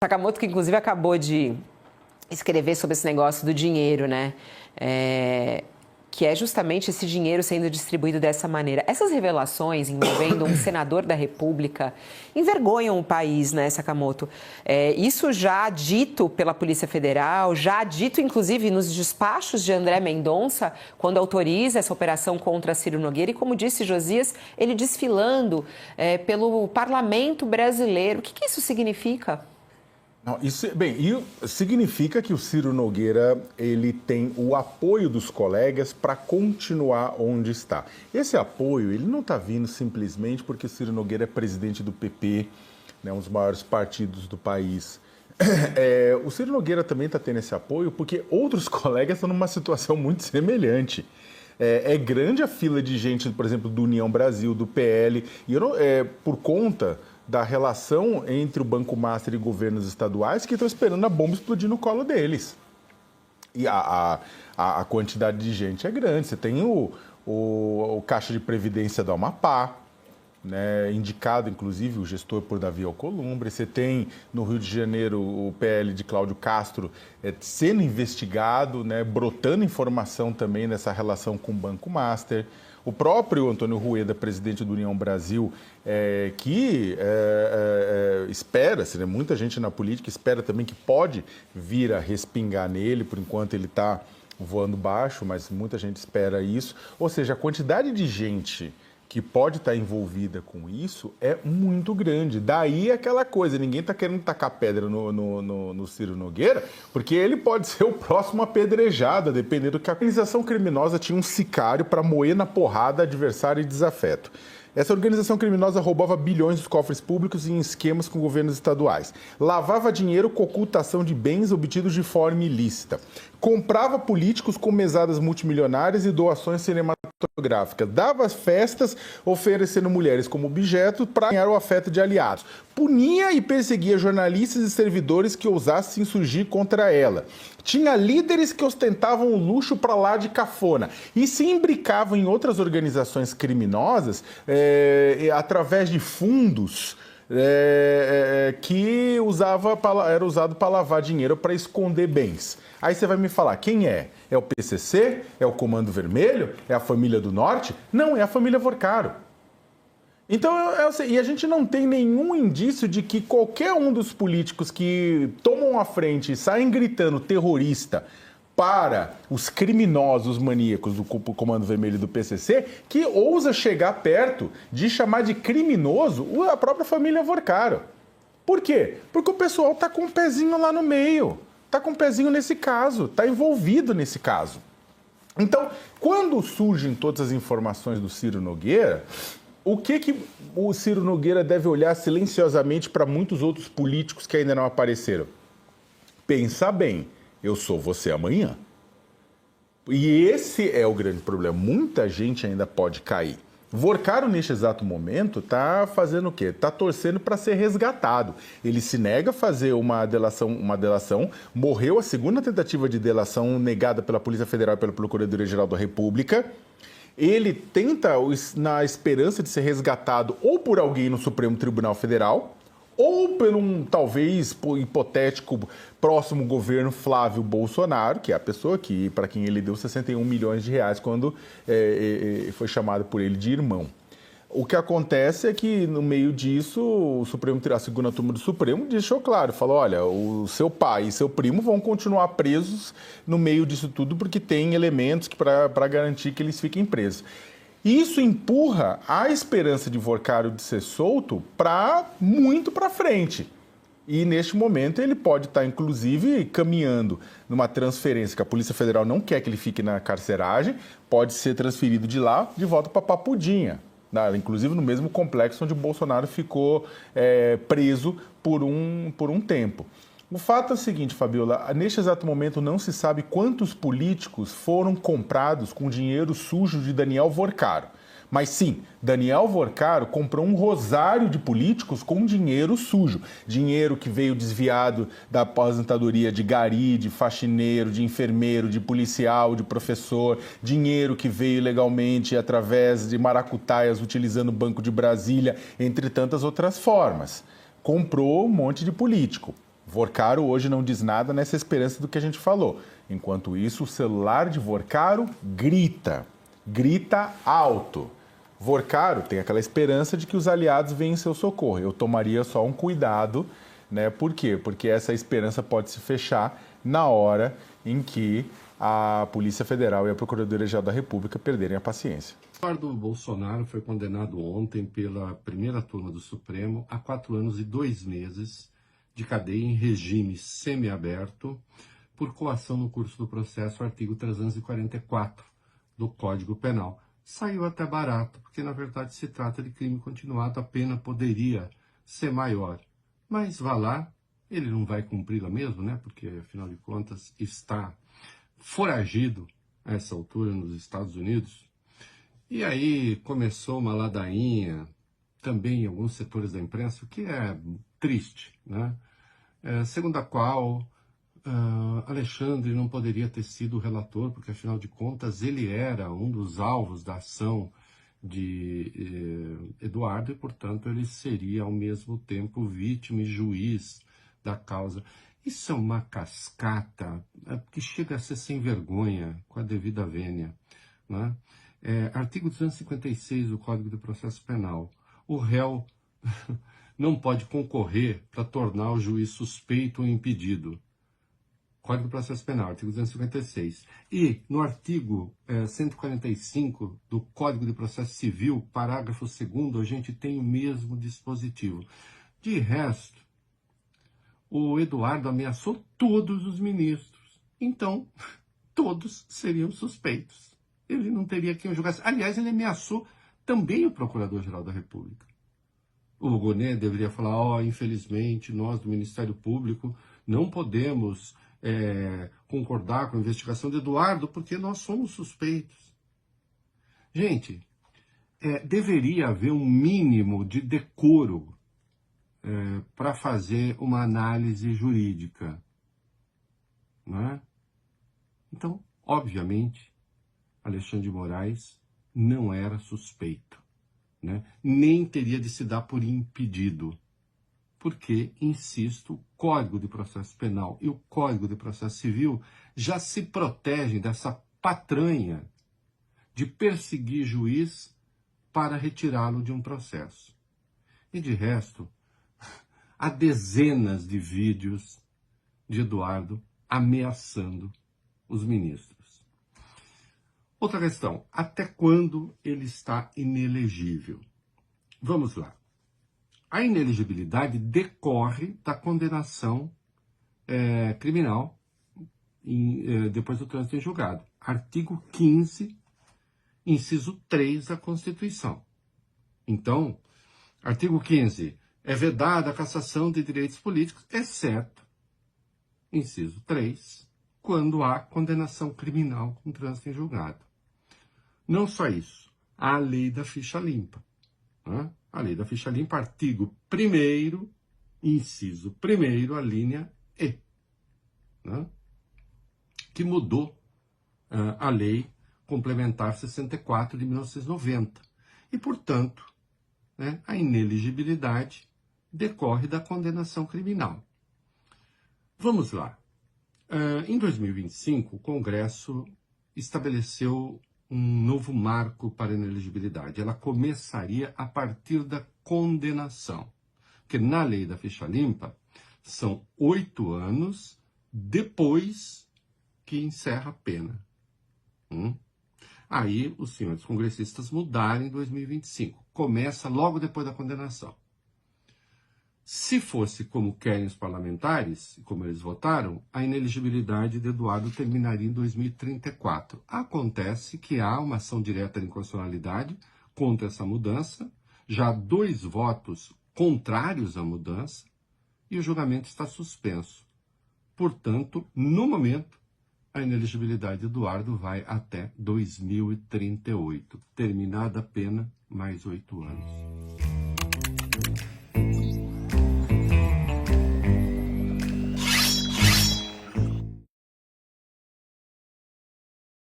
Sakamoto, que inclusive acabou de escrever sobre esse negócio do dinheiro, né? Que é justamente esse dinheiro sendo distribuído dessa maneira. Essas revelações envolvendo um senador da República envergonham o país, né, Sakamoto? Isso já dito pela Polícia Federal, já dito inclusive nos despachos de André Mendonça, quando autoriza essa operação contra Ciro Nogueira. E como disse Josias, ele desfilando pelo parlamento brasileiro. O que isso significa? Não, isso significa que o Ciro Nogueira ele tem o apoio dos colegas para continuar onde está. Esse apoio ele não está vindo simplesmente porque o Ciro Nogueira é presidente do PP, né, um dos maiores partidos do país. O Ciro Nogueira também está tendo esse apoio porque outros colegas estão numa situação muito semelhante. É grande a fila de gente, por exemplo, do União Brasil, do PL, e por conta da relação entre o Banco Master e governos estaduais que estão esperando a bomba explodir no colo deles. E a quantidade de gente é grande. Você tem o Caixa de Previdência do Amapá, né, indicado, inclusive, o gestor por Davi Alcolumbre. Você tem, no Rio de Janeiro, o PL de Cláudio Castro sendo investigado, né, brotando informação também nessa relação com o Banco Master. O próprio Antônio Rueda, presidente do União Brasil, que espera, né, muita gente na política espera também que pode vir a respingar nele, por enquanto ele está voando baixo, mas muita gente espera isso. Ou seja, a quantidade de gente que pode estar envolvida com isso é muito grande. Daí aquela coisa, ninguém está querendo tacar pedra no Ciro Nogueira, porque ele pode ser o próximo apedrejado, dependendo do que a organização criminosa tinha um sicário para moer na porrada adversário e desafeto. Essa organização criminosa roubava bilhões dos cofres públicos em esquemas com governos estaduais. Lavava dinheiro com ocultação de bens obtidos de forma ilícita. Comprava políticos com mesadas multimilionárias e doações cinematográficas. Dava festas oferecendo mulheres como objeto para ganhar o afeto de aliados. Punia e perseguia jornalistas e servidores que ousassem surgir contra ela. Tinha líderes que ostentavam o luxo para lá de cafona e se imbricavam em outras organizações criminosas através de fundos que era usado para lavar dinheiro para esconder bens. Aí você vai me falar, quem é? É o PCC? É o Comando Vermelho? É a família do Norte? Não, é a família Vorcaro. Então, e a gente não tem nenhum indício de que qualquer um dos políticos que tomam a frente e saem gritando terrorista para os criminosos maníacos do Comando Vermelho e do PCC, que ousa chegar perto de chamar de criminoso a própria família Vorcaro. Por quê? Porque o pessoal está com um pezinho lá no meio, está com um pezinho nesse caso, está envolvido nesse caso. Então, quando surgem todas as informações do Ciro Nogueira, o que o Ciro Nogueira deve olhar silenciosamente para muitos outros políticos que ainda não apareceram? Pensa bem, eu sou você amanhã. E esse é o grande problema. Muita gente ainda pode cair. Vorcaro, neste exato momento, está fazendo o quê? Está torcendo para ser resgatado. Ele se nega a fazer uma delação, morreu a segunda tentativa de delação negada pela Polícia Federal e pela Procuradoria-Geral da República. Ele tenta, na esperança de ser resgatado ou por alguém no Supremo Tribunal Federal, ou por um, talvez, hipotético próximo governo Flávio Bolsonaro, que é a pessoa para quem ele deu 61 milhões de reais quando foi chamado por ele de irmão. O que acontece é que, no meio disso, a segunda turma do Supremo deixou claro, falou, olha, o seu pai e seu primo vão continuar presos no meio disso tudo porque tem elementos para garantir que eles fiquem presos. Isso empurra a esperança de Vorcaro de ser solto muito para frente. E, neste momento, ele pode estar, inclusive, caminhando numa transferência que a Polícia Federal não quer que ele fique na carceragem, pode ser transferido de lá de volta para Papudinha. Inclusive no mesmo complexo onde o Bolsonaro ficou preso por um tempo. O fato é o seguinte, Fabiola, neste exato momento não se sabe quantos políticos foram comprados com dinheiro sujo de Daniel Vorcaro. Mas sim, Daniel Vorcaro comprou um rosário de políticos com dinheiro sujo. Dinheiro que veio desviado da aposentadoria de gari, de faxineiro, de enfermeiro, de policial, de professor. Dinheiro que veio ilegalmente através de maracutaias utilizando o Banco de Brasília, entre tantas outras formas. Comprou um monte de político. Vorcaro hoje não diz nada nessa esperança do que a gente falou. Enquanto isso, o celular de Vorcaro grita alto. Vorcaro tem aquela esperança de que os aliados venham em seu socorro. Eu tomaria só um cuidado, né? Por quê? Porque essa esperança pode se fechar na hora em que a Polícia Federal e a Procuradoria-Geral da República perderem a paciência. Eduardo Bolsonaro foi condenado ontem pela primeira turma do Supremo a 4 anos e 2 meses de cadeia em regime semiaberto por coação no curso do processo, artigo 344 do Código Penal. Saiu até barato, porque na verdade se trata de crime continuado, a pena poderia ser maior. Mas vá lá, ele não vai cumpri-la mesmo, né? Porque afinal de contas está foragido a essa altura nos Estados Unidos. E aí começou uma ladainha também em alguns setores da imprensa, o que é triste, né? Segundo a qual Alexandre não poderia ter sido o relator, porque afinal de contas ele era um dos alvos da ação de Eduardo e, portanto, ele seria ao mesmo tempo vítima e juiz da causa. Isso é uma cascata que chega a ser sem vergonha, com a devida vênia, né? Artigo 256 do Código de Processo Penal. O réu não pode concorrer para tornar o juiz suspeito ou impedido. Código de Processo Penal, artigo 256. E no artigo 145 do Código de Processo Civil, parágrafo 2º, a gente tem o mesmo dispositivo. De resto, o Eduardo ameaçou todos os ministros. Então, todos seriam suspeitos. Ele não teria quem o julgasse. Aliás, ele ameaçou também o Procurador-Geral da República. O Lugonet deveria falar, infelizmente, nós do Ministério Público não podemos concordar com a investigação de Eduardo porque nós somos suspeitos. Gente, deveria haver um mínimo de decoro para fazer uma análise jurídica, não é? Então, obviamente, Alexandre de Moraes não era suspeito, né? Nem teria de se dar por impedido, porque, insisto, o Código de Processo Penal e o Código de Processo Civil já se protegem dessa patranha de perseguir juiz para retirá-lo de um processo. E de resto, há dezenas de vídeos de Eduardo ameaçando os ministros. Outra questão, até quando ele está inelegível? Vamos lá. A inelegibilidade decorre da condenação criminal depois do trânsito em julgado. Artigo 15, inciso 3 da Constituição. Então, artigo 15, é vedada a cassação de direitos políticos, exceto, inciso 3, quando há condenação criminal com trânsito em julgado. Não só isso, há a lei da ficha limpa. Né? A lei da ficha limpa, artigo 1º, inciso 1º, a linha E, né? Que mudou a lei complementar 64 de 1990. E, portanto, né, a inelegibilidade decorre da condenação criminal. Vamos lá. Em 2025, o Congresso estabeleceu um novo marco para a inelegibilidade. Ela começaria a partir da condenação. Porque na lei da ficha limpa, são 8 anos depois que encerra a pena. Aí os senhores congressistas mudaram em 2025. Começa logo depois da condenação. Se fosse como querem os parlamentares, como eles votaram, a inelegibilidade de Eduardo terminaria em 2034. Acontece que há uma ação direta de inconstitucionalidade contra essa mudança, já há 2 votos contrários à mudança e o julgamento está suspenso. Portanto, no momento, a inelegibilidade de Eduardo vai até 2038. Terminada a pena, mais 8 anos.